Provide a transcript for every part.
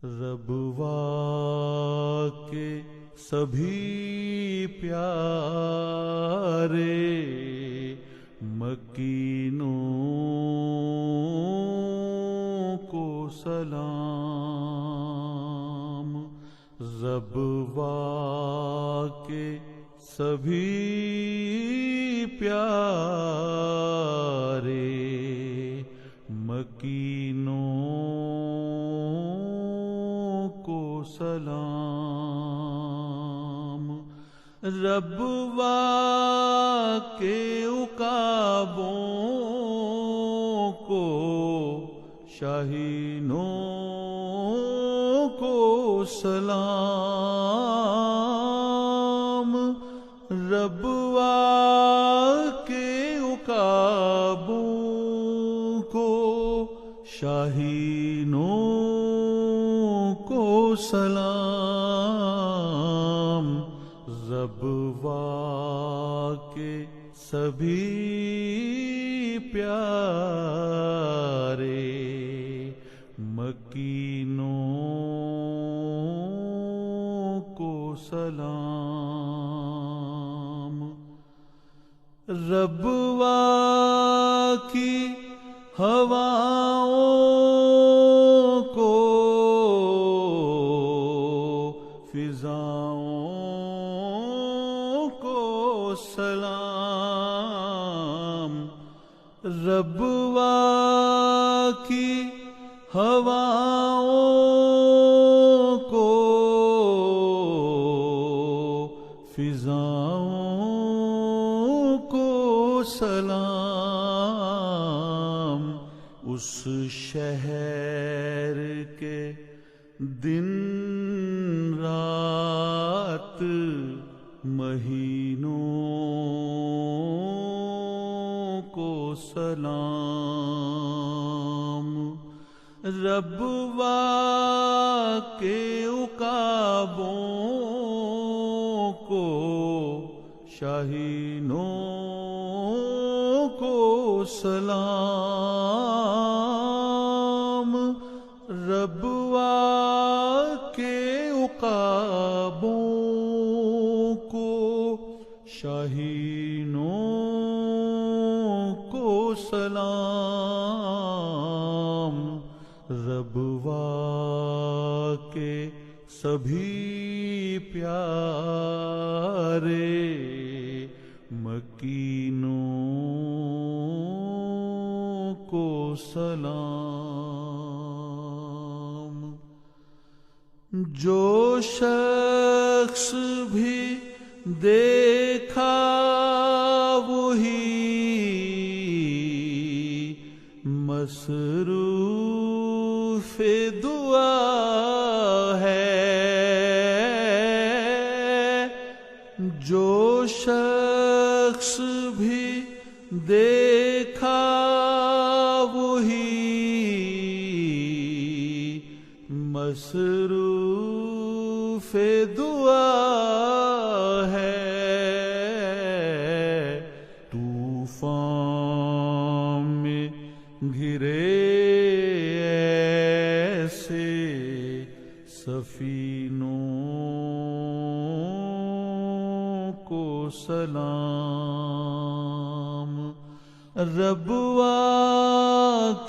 ربوا کے سبھی پیارے مکینوں کو سلام۔ ربوا کے سبھی پیارے مکینوں کو سلام۔ ربوا کے عقابوں کو شاہینوں کو سلام۔ ربوا کے عقابوں کو شاہینوں کو سلام۔ ربوا کے سبھی پیارے مکینوں کو سلام۔ ربوا کی ہواؤں کو فضاؤں کو سلام۔ ربوا کی ہواؤں کو فضاؤں کو سلام۔ اس شہر کے دن رات مہینوں کو سلام۔ ربوا کے عقابوں کو شاہینوں کو سلام۔ ربوا کے عقابوں کو شاہینوں کو سلام۔ ربوا کے سبھی پیارے مکینوں کو سلام۔ جو شخص بھی دیکھا وہی مصروف دعا ہے۔ جو شخص بھی دیکھا وہی مصروف دعا ہے۔ طوفان میں گھرے ایسے سفینوں کو سلام۔ ربوا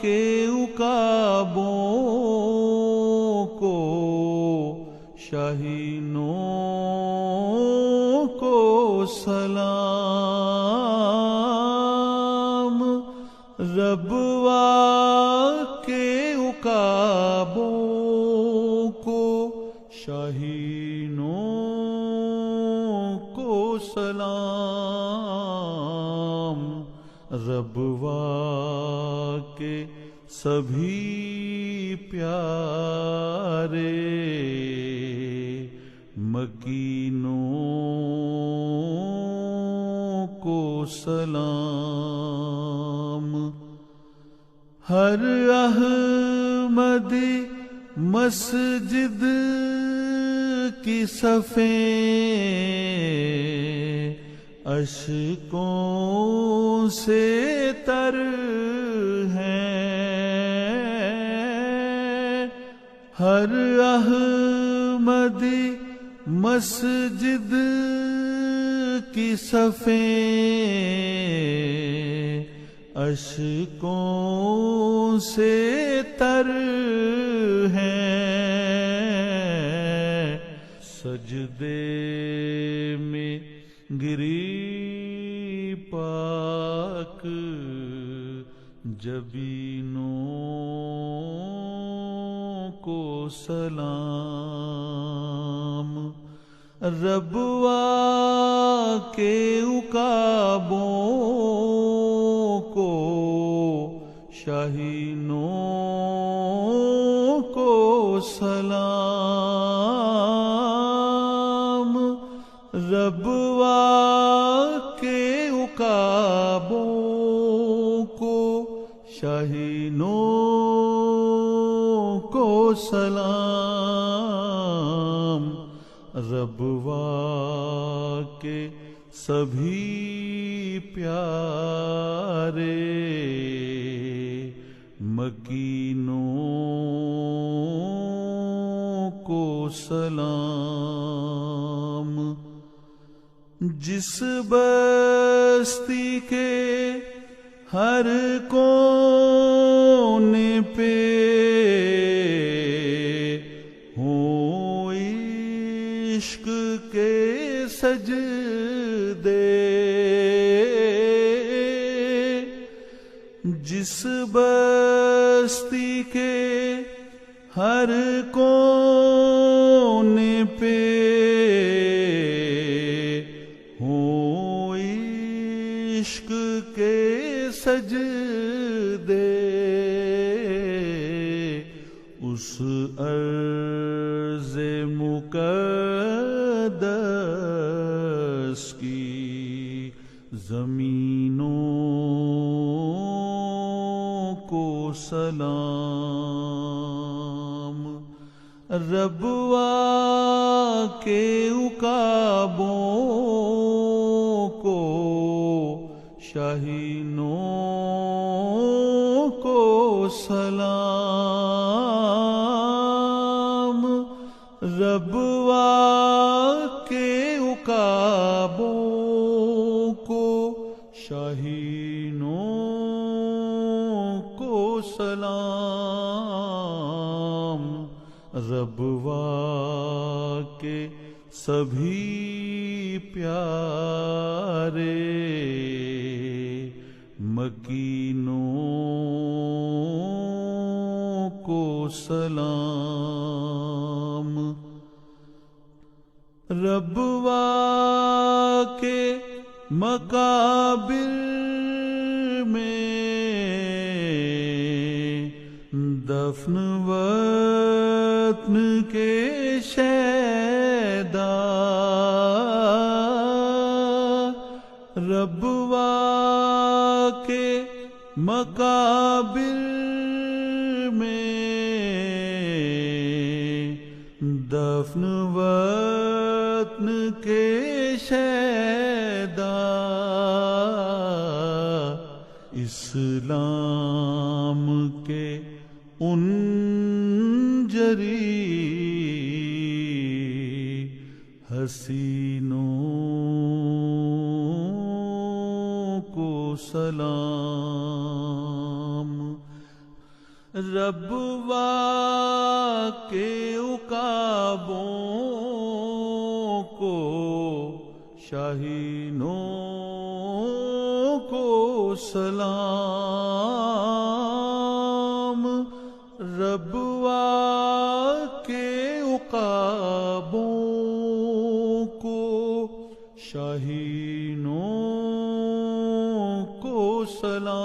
کے عقابوں کو شاہینوں کو سلام۔ ربوا کے عقابوں کو شاہینوں کو سلام۔ ربوا کے سبھی پیارے مکینوں کو سلام۔ ہر احمدی مسجد کی صفیں اشکوں سے تر ہیں۔ ہر احمدی مسجد کی صفیں اشکوں سے تر ہیں، سجدے میں گری پاک جبینوں کو سلام، ربوا کے عقابوں کو شاہینوں کو سلام، ربوا کے عقابوں کو شاہینوں کو سلام، ربوا کے سبھی پیارے مکینوں کو سلام، جس بستی کے ہر کونے پہ ہوں عشق کے سجدے، جس بستی کے ہر کونے پہ ہوں عشق کے سجدے، اس ارض مقدس کی زمینوں کو سلام، ربوا کے عقابوں کو شاہینوں کو سلام، ربوا کے عقابوں کو شاہینوں کو سلام، ربوا کے سبھی پیارے مکینوں کو سلام، ربوا کے مقابر میں دفن وطن کے شیدا، ربوا کے مقابر میں دفن وطن کے شیدا، اسلام کے ان جری حسینوں کو سلام، ربوا کے عقابوں کو شاہینوں کو سلام، ربوا کے عقابوں کو شاہینوں کو سلام،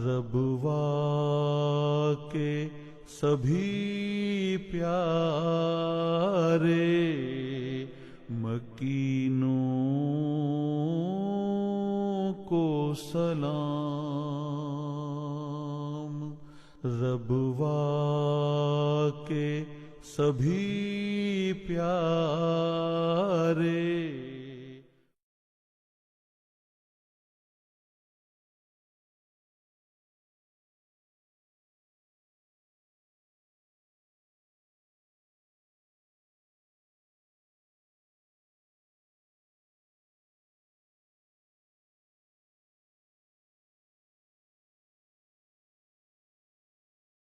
ربوا کے سبھی پیارے مکینوں کو سلام، ربوا کے سبھی پیارے